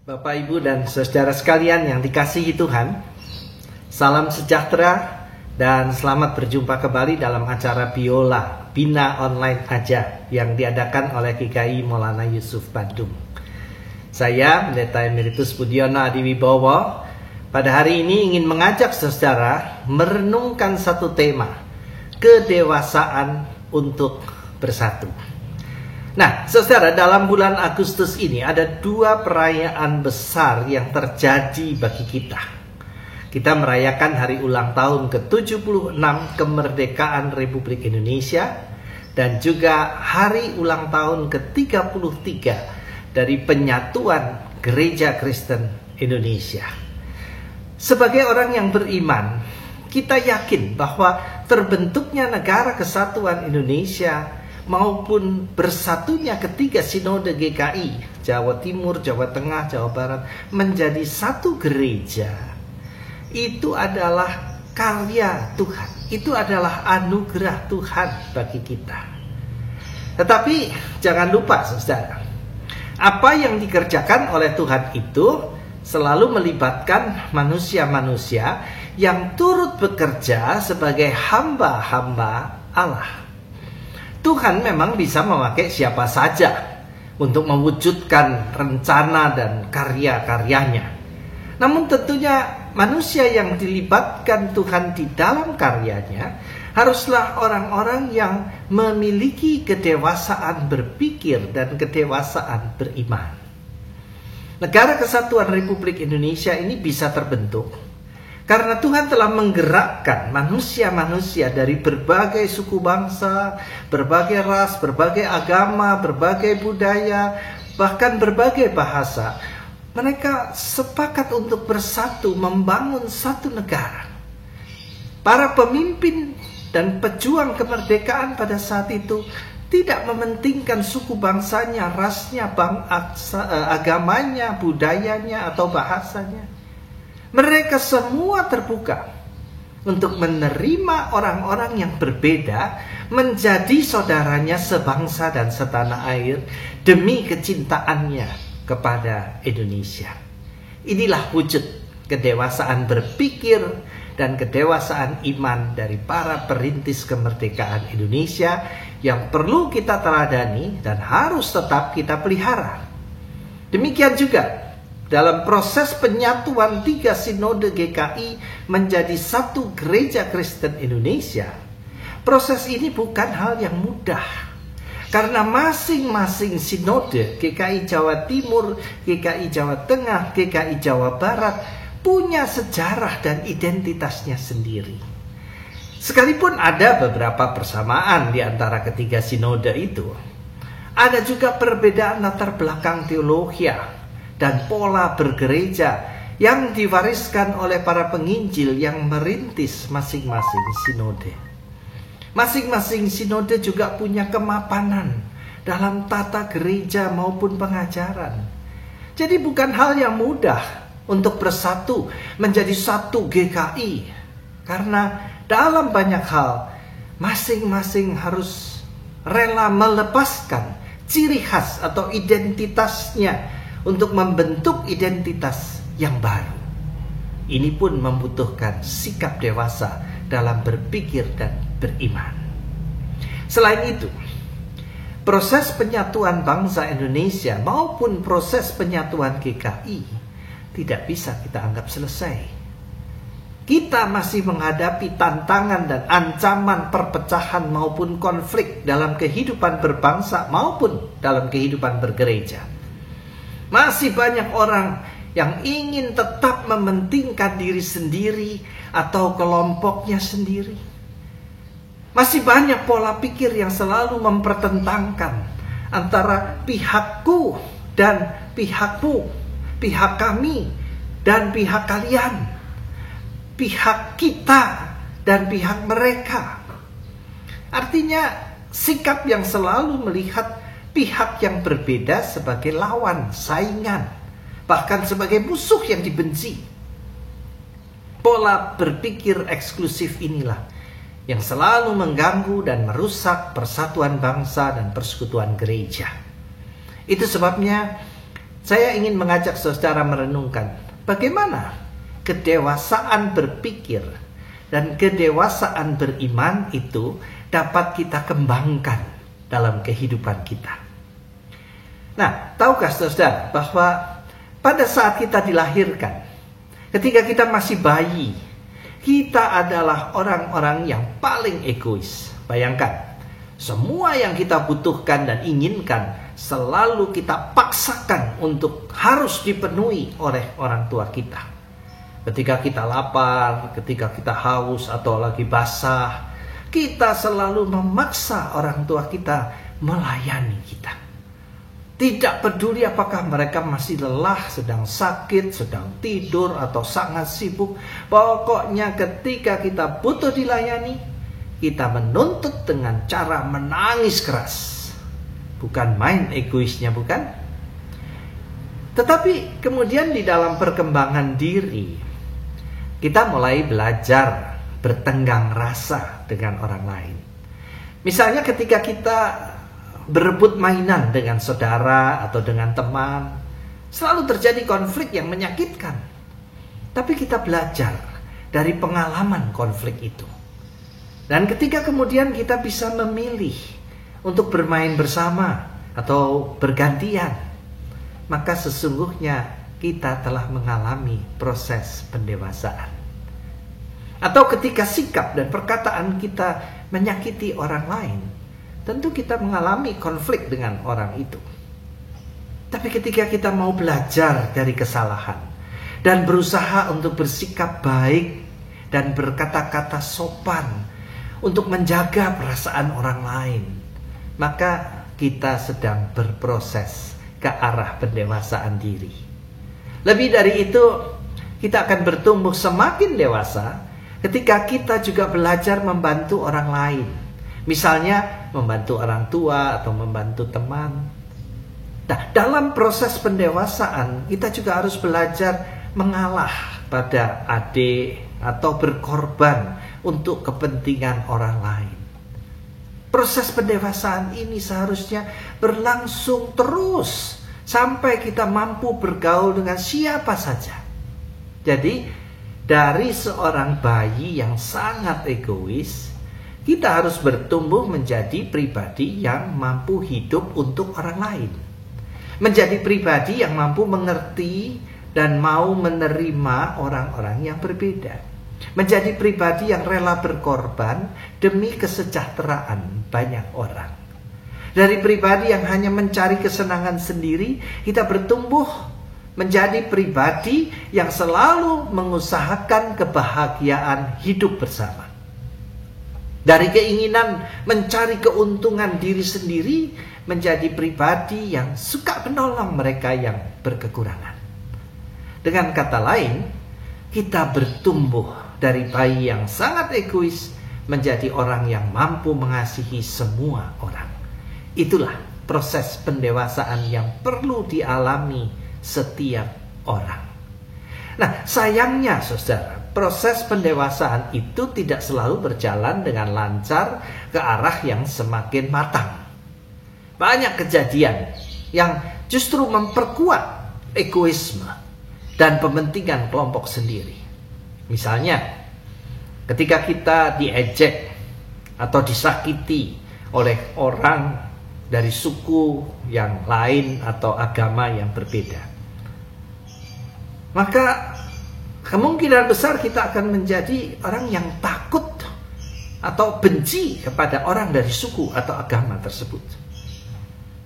Bapak, Ibu, dan saudara sekalian yang dikasihi Tuhan, salam sejahtera dan selamat berjumpa kembali dalam acara Biola Bina Online Aja yang diadakan oleh GKI Maulana Yusuf Bandung. Saya Pendeta Emeritus Budiono Adiwibowo pada hari ini ingin mengajak saudara merenungkan satu tema, kedewasaan untuk bersatu. Nah, saudara, dalam bulan Agustus ini ada dua perayaan besar yang terjadi bagi kita. Kita merayakan hari ulang tahun ke-76 kemerdekaan Republik Indonesia dan juga hari ulang tahun ke-33 dari penyatuan Gereja Kristen Indonesia. Sebagai orang yang beriman, kita yakin bahwa terbentuknya Negara Kesatuan Indonesia maupun bersatunya ketiga sinode GKI, Jawa Timur, Jawa Tengah, Jawa Barat, menjadi satu gereja, itu adalah karya Tuhan. Itu adalah anugerah Tuhan bagi kita. Tetapi jangan lupa, saudara, apa yang dikerjakan oleh Tuhan itu selalu melibatkan manusia-manusia yang turut bekerja sebagai hamba-hamba Allah. Tuhan memang bisa memakai siapa saja untuk mewujudkan rencana dan karya-karyanya. Namun tentunya manusia yang dilibatkan Tuhan di dalam karyanya haruslah orang-orang yang memiliki kedewasaan berpikir dan kedewasaan beriman. Negara Kesatuan Republik Indonesia ini bisa terbentuk karena Tuhan telah menggerakkan manusia-manusia dari berbagai suku bangsa, berbagai ras, berbagai agama, berbagai budaya, bahkan berbagai bahasa. Mereka sepakat untuk bersatu membangun satu negara. Para pemimpin dan pejuang kemerdekaan pada saat itu tidak mementingkan suku bangsanya, rasnya, agamanya, budayanya, atau bahasanya. Mereka semua terbuka untuk menerima orang-orang yang berbeda menjadi saudaranya sebangsa dan setanah air demi kecintaannya kepada Indonesia. Inilah wujud kedewasaan berpikir dan kedewasaan iman dari para perintis kemerdekaan Indonesia yang perlu kita teladani dan harus tetap kita pelihara. Demikian juga dalam proses penyatuan tiga sinode GKI menjadi satu Gereja Kristen Indonesia, proses ini bukan hal yang mudah. Karena masing-masing sinode, GKI Jawa Timur, GKI Jawa Tengah, GKI Jawa Barat, punya sejarah dan identitasnya sendiri. Sekalipun ada beberapa persamaan di antara ketiga sinode itu, ada juga perbedaan latar belakang teologi dan pola bergereja yang diwariskan oleh para penginjil yang merintis masing-masing sinode. Masing-masing sinode juga punya kemapanan dalam tata gereja maupun pengajaran. Jadi bukan hal yang mudah untuk bersatu menjadi satu GKI. Karena dalam banyak hal masing-masing harus rela melepaskan ciri khas atau identitasnya untuk membentuk identitas yang baru. Ini pun membutuhkan sikap dewasa dalam berpikir dan beriman. Selain itu, proses penyatuan bangsa Indonesia maupun proses penyatuan GKI tidak bisa kita anggap selesai. Kita masih menghadapi tantangan dan ancaman perpecahan maupun konflik dalam kehidupan berbangsa maupun dalam kehidupan bergereja. Masih banyak orang yang ingin tetap mementingkan diri sendiri atau kelompoknya sendiri. Masih banyak pola pikir yang selalu mempertentangkan antara pihakku dan pihakmu, pihak kami dan pihak kalian, pihak kita dan pihak mereka. Artinya sikap yang selalu melihat pihak yang berbeda sebagai lawan, saingan, bahkan sebagai musuh yang dibenci. Pola berpikir eksklusif inilah yang selalu mengganggu dan merusak persatuan bangsa dan persekutuan gereja. Itu sebabnya saya ingin mengajak saudara merenungkan bagaimana kedewasaan berpikir dan kedewasaan beriman itu dapat kita kembangkan dalam kehidupan kita. Nah, tahukah saudara bahwa pada saat kita dilahirkan, ketika kita masih bayi, kita adalah orang-orang yang paling egois. Bayangkan, semua yang kita butuhkan dan inginkan selalu kita paksakan untuk harus dipenuhi oleh orang tua kita. Ketika kita lapar, ketika kita haus atau lagi basah, kita selalu memaksa orang tua kita melayani kita. Tidak peduli apakah mereka masih lelah, sedang sakit, sedang tidur, atau sangat sibuk. Pokoknya ketika kita butuh dilayani, kita menuntut dengan cara menangis keras. Bukan main egoisnya, bukan? Tetapi kemudian di dalam perkembangan diri, kita mulai belajar bertenggang rasa dengan orang lain. Misalnya ketika kita berebut mainan dengan saudara atau dengan teman, selalu terjadi konflik yang menyakitkan. Tapi kita belajar dari pengalaman konflik itu. Dan ketika kemudian kita bisa memilih untuk bermain bersama atau bergantian, maka sesungguhnya kita telah mengalami proses pendewasaan. Atau ketika sikap dan perkataan kita menyakiti orang lain, tentu kita mengalami konflik dengan orang itu. Tapi ketika kita mau belajar dari kesalahan dan berusaha untuk bersikap baik dan berkata-kata sopan untuk menjaga perasaan orang lain, maka kita sedang berproses ke arah pendewasaan diri. Lebih dari itu, kita akan bertumbuh semakin dewasa ketika kita juga belajar membantu orang lain. Misalnya membantu orang tua atau membantu teman. Nah, dalam proses pendewasaan kita juga harus belajar mengalah pada adik atau berkorban untuk kepentingan orang lain. Proses pendewasaan ini seharusnya berlangsung terus sampai kita mampu bergaul dengan siapa saja. Jadi, dari seorang bayi yang sangat egois, kita harus bertumbuh menjadi pribadi yang mampu hidup untuk orang lain. Menjadi pribadi yang mampu mengerti dan mau menerima orang-orang yang berbeda. Menjadi pribadi yang rela berkorban demi kesejahteraan banyak orang. Dari pribadi yang hanya mencari kesenangan sendiri, kita bertumbuh menjadi pribadi yang selalu mengusahakan kebahagiaan hidup bersama. Dari keinginan mencari keuntungan diri sendiri, menjadi pribadi yang suka menolong mereka yang berkekurangan. Dengan kata lain, kita bertumbuh dari bayi yang sangat egois menjadi orang yang mampu mengasihi semua orang. Itulah proses pendewasaan yang perlu dialami setiap orang. Nah, sayangnya saudara, proses pendewasaan itu tidak selalu berjalan dengan lancar ke arah yang semakin matang. Banyak kejadian yang justru memperkuat egoisme dan kepentingan kelompok sendiri. Misalnya, ketika kita diejek atau disakiti oleh orang dari suku yang lain atau agama yang berbeda, maka kemungkinan besar kita akan menjadi orang yang takut atau benci kepada orang dari suku atau agama tersebut.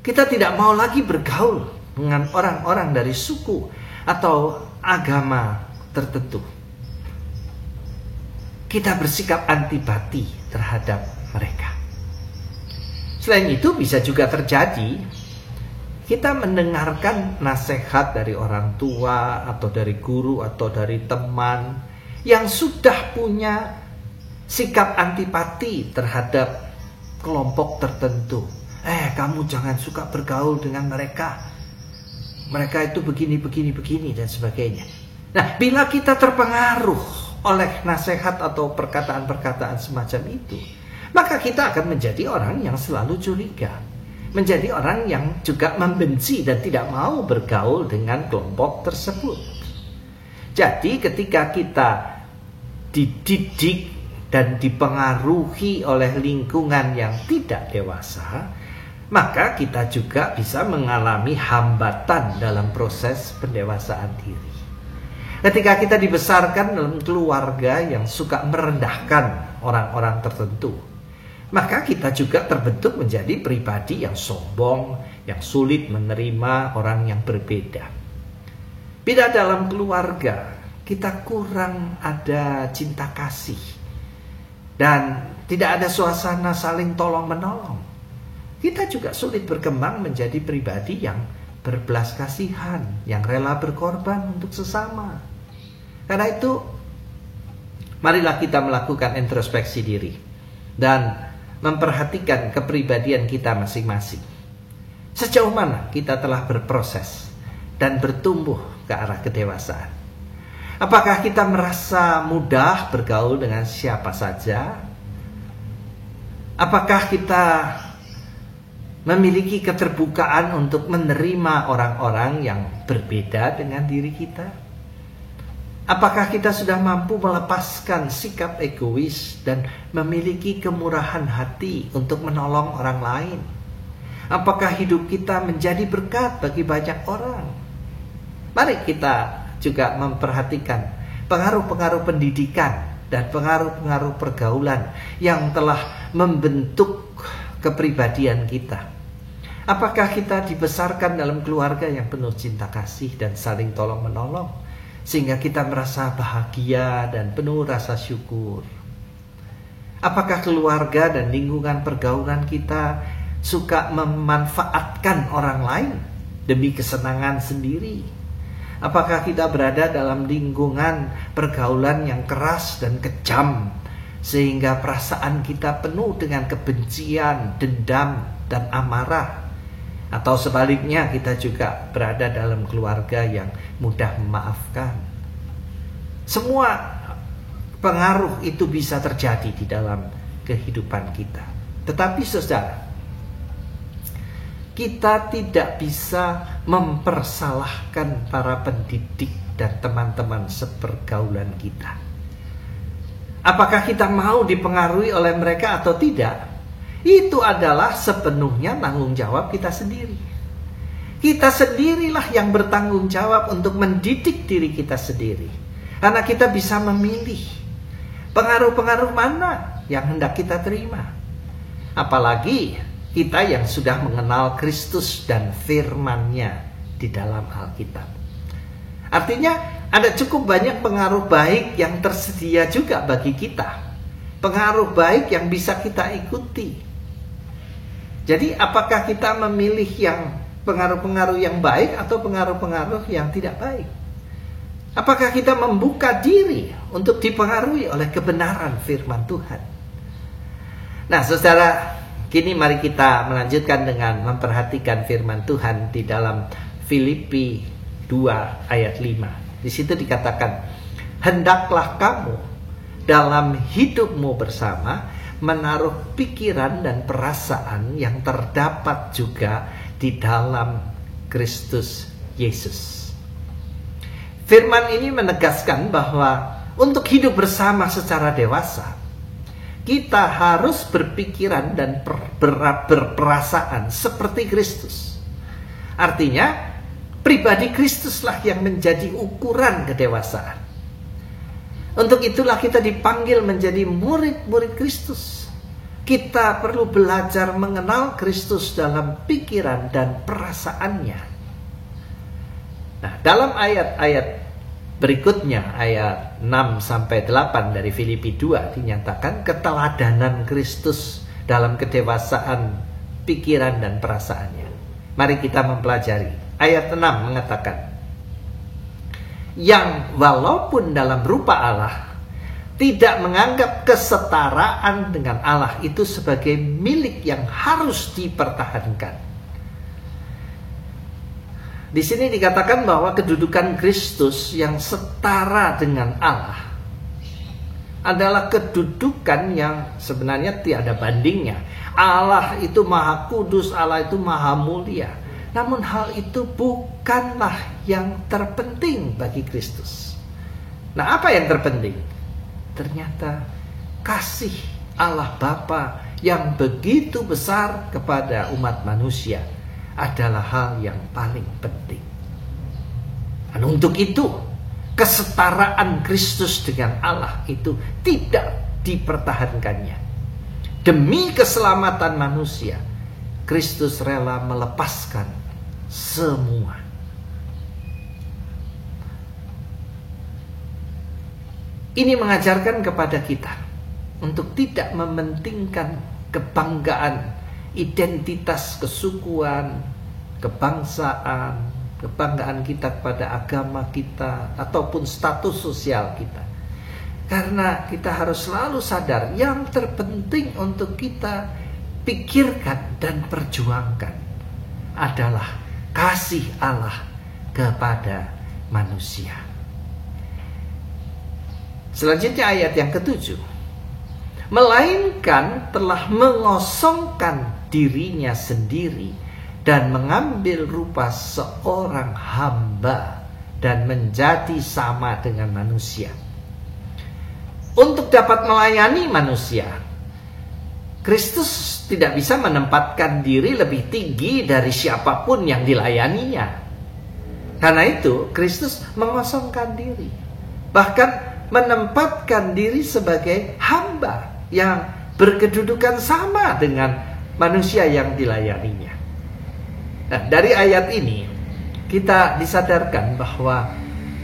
Kita tidak mau lagi bergaul dengan orang-orang dari suku atau agama tertentu. Kita bersikap antipati terhadap mereka. Selain itu bisa juga terjadi kita mendengarkan nasihat dari orang tua atau dari guru atau dari teman yang sudah punya sikap antipati terhadap kelompok tertentu. Kamu jangan suka bergaul dengan mereka. Mereka itu begini dan sebagainya. Nah, bila kita terpengaruh oleh nasihat atau perkataan-perkataan semacam itu, maka kita akan menjadi orang yang selalu curiga. menjadi orang yang juga membenci dan tidak mau bergaul dengan kelompok tersebut. Jadi ketika kita dididik dan dipengaruhi oleh lingkungan yang tidak dewasa, maka kita juga bisa mengalami hambatan dalam proses pendewasaan diri. Ketika kita dibesarkan dalam keluarga yang suka merendahkan orang-orang tertentu, maka kita juga terbentuk menjadi pribadi yang sombong, yang sulit menerima orang yang berbeda. Bila dalam keluarga kita kurang ada cinta kasih dan tidak ada suasana saling tolong-menolong, kita juga sulit berkembang menjadi pribadi yang berbelas kasihan, yang rela berkorban untuk sesama. Karena itu, marilah kita melakukan introspeksi diri dan memperhatikan kepribadian kita masing-masing. Sejauh mana kita telah berproses dan bertumbuh ke arah kedewasaan? Apakah kita merasa mudah bergaul dengan siapa saja? Apakah kita memiliki keterbukaan untuk menerima orang-orang yang berbeda dengan diri kita? Apakah kita sudah mampu melepaskan sikap egois dan memiliki kemurahan hati untuk menolong orang lain? Apakah hidup kita menjadi berkat bagi banyak orang? Mari kita juga memperhatikan pengaruh-pengaruh pendidikan dan pengaruh-pengaruh pergaulan yang telah membentuk kepribadian kita. Apakah kita dibesarkan dalam keluarga yang penuh cinta kasih dan saling tolong-menolong, sehingga kita merasa bahagia dan penuh rasa syukur? Apakah keluarga dan lingkungan pergaulan kita suka memanfaatkan orang lain demi kesenangan sendiri? Apakah kita berada dalam lingkungan pergaulan yang keras dan kejam, sehingga perasaan kita penuh dengan kebencian, dendam, dan amarah? Atau sebaliknya, kita juga berada dalam keluarga yang mudah memaafkan? Semua pengaruh itu bisa terjadi di dalam kehidupan kita. Tetapi saudara, kita tidak bisa mempersalahkan para pendidik dan teman-teman sepergaulan kita. Apakah kita mau dipengaruhi oleh mereka atau tidak? Itu adalah sepenuhnya tanggung jawab kita sendiri. Kita sendirilah yang bertanggung jawab untuk mendidik diri kita sendiri. Karena kita bisa memilih pengaruh-pengaruh mana yang hendak kita terima. Apalagi kita yang sudah mengenal Kristus dan firman-Nya di dalam Alkitab. Artinya ada cukup banyak pengaruh baik yang tersedia juga bagi kita. Pengaruh baik yang bisa kita ikuti. Jadi apakah kita memilih yang pengaruh-pengaruh yang baik atau pengaruh-pengaruh yang tidak baik? Apakah kita membuka diri untuk dipengaruhi oleh kebenaran firman Tuhan? Nah, saudara, kini mari kita melanjutkan dengan memperhatikan firman Tuhan di dalam Filipi 2 ayat 5. Di situ dikatakan, hendaklah kamu dalam hidupmu bersama menaruh pikiran dan perasaan yang terdapat juga di dalam Kristus Yesus. Firman ini menegaskan bahwa untuk hidup bersama secara dewasa, kita harus berpikiran dan berperasaan seperti Kristus. Artinya, pribadi Kristuslah yang menjadi ukuran kedewasaan. Untuk itulah kita dipanggil menjadi murid-murid Kristus. Kita perlu belajar mengenal Kristus dalam pikiran dan perasaannya. Nah, dalam ayat-ayat berikutnya, ayat 6-8 dari Filipi 2 dinyatakan keteladanan Kristus dalam kedewasaan pikiran dan perasaannya. Mari kita mempelajari. Ayat 6 mengatakan, yang walaupun dalam rupa Allah tidak menganggap kesetaraan dengan Allah itu sebagai milik yang harus dipertahankan. Di sini dikatakan bahwa kedudukan Kristus yang setara dengan Allah adalah kedudukan yang sebenarnya tiada bandingnya. Allah itu maha kudus, Allah itu maha mulia. Namun hal itu bukanlah yang terpenting bagi Kristus. Nah, apa yang terpenting? Ternyata kasih Allah Bapa yang begitu besar kepada umat manusia adalah hal yang paling penting. Dan untuk itu, kesetaraan Kristus dengan Allah itu tidak dipertahankannya. Demi keselamatan manusia, Kristus rela melepaskan semua. Ini mengajarkan kepada kita untuk tidak mementingkan kebanggaan, identitas kesukuan, kebangsaan, kebanggaan kita kepada agama kita, ataupun status sosial kita. Karena kita harus selalu sadar yang terpenting untuk kita pikirkan dan perjuangkan adalah kasih Allah kepada manusia. Selanjutnya ayat yang ke-7. Melainkan telah mengosongkan dirinya sendiri dan mengambil rupa seorang hamba dan menjadi sama dengan manusia. Untuk dapat melayani manusia, Kristus tidak bisa menempatkan diri lebih tinggi dari siapapun yang dilayaninya. Karena itu, Kristus mengosongkan diri. Bahkan menempatkan diri sebagai hamba yang berkedudukan sama dengan manusia yang dilayaninya. Nah, dari ayat ini kita disadarkan bahwa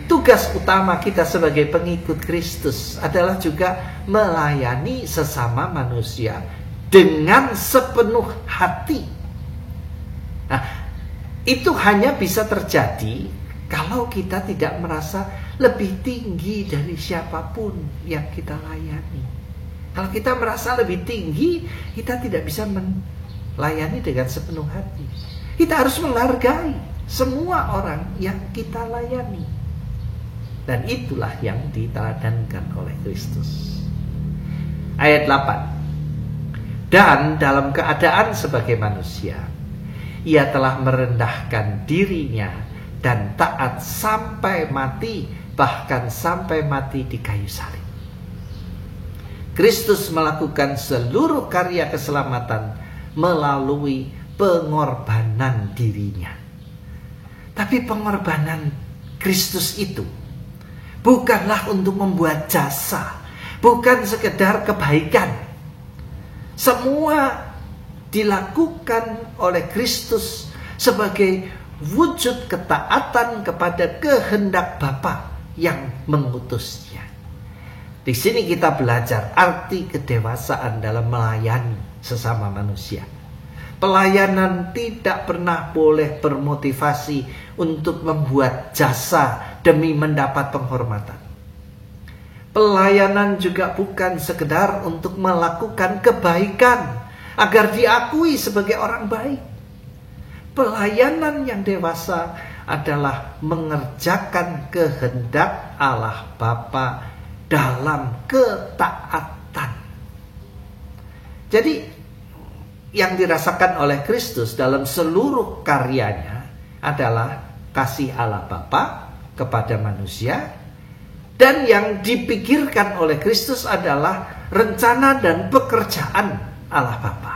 tugas utama kita sebagai pengikut Kristus adalah juga melayani sesama manusia dengan sepenuh hati. Nah, itu hanya bisa terjadi kalau kita tidak merasa lebih tinggi dari siapapun yang kita layani. Kalau kita merasa lebih tinggi, kita tidak bisa melayani dengan sepenuh hati. Kita harus menghargai semua orang yang kita layani. Dan itulah yang diteladankan oleh Kristus. Ayat 8. Dan dalam keadaan sebagai manusia, ia telah merendahkan dirinya dan taat sampai mati, bahkan sampai mati di kayu salib. Kristus melakukan seluruh karya keselamatan melalui pengorbanan dirinya. Tapi pengorbanan Kristus itu bukanlah untuk membuat jasa, bukan sekedar kebaikan. Semua dilakukan oleh Kristus sebagai wujud ketaatan kepada kehendak Bapa yang mengutusnya. Di sini kita belajar arti kedewasaan dalam melayani sesama manusia. Pelayanan tidak pernah boleh bermotivasi untuk membuat jasa demi mendapat penghormatan. Pelayanan juga bukan sekedar untuk melakukan kebaikan agar diakui sebagai orang baik. Pelayanan yang dewasa adalah mengerjakan kehendak Allah Bapa dalam ketaatan. Jadi yang dirasakan oleh Kristus dalam seluruh karyanya adalah kasih Allah Bapa kepada manusia, dan yang dipikirkan oleh Kristus adalah rencana dan pekerjaan Allah Bapa.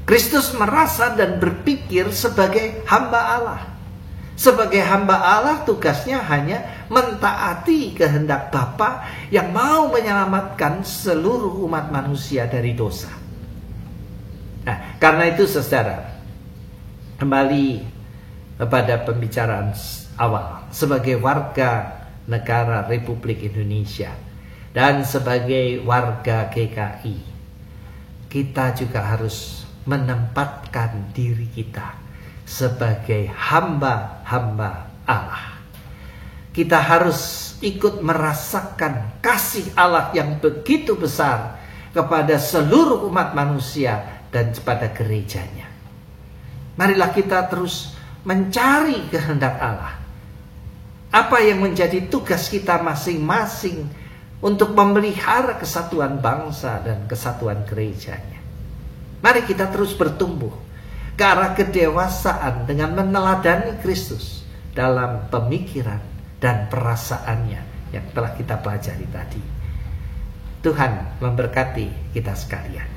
Kristus merasa dan berpikir sebagai hamba Allah. Sebagai hamba Allah, tugasnya hanya mentaati kehendak Bapa yang mau menyelamatkan seluruh umat manusia dari dosa. Nah, karena itu saudara, kembali kepada pembicaraan awal. Sebagai warga negara Republik Indonesia dan sebagai warga GKI, kita juga harus menempatkan diri kita sebagai hamba-hamba Allah. Kita harus ikut merasakan kasih Allah yang begitu besar kepada seluruh umat manusia dan kepada gerejanya. Marilah kita terus mencari kehendak Allah. Apa yang menjadi tugas kita masing-masing untuk memelihara kesatuan bangsa dan kesatuan gerejanya. Mari kita terus bertumbuh ke arah kedewasaan dengan meneladani Kristus dalam pemikiran dan perasaannya yang telah kita pelajari tadi. Tuhan memberkati kita sekalian.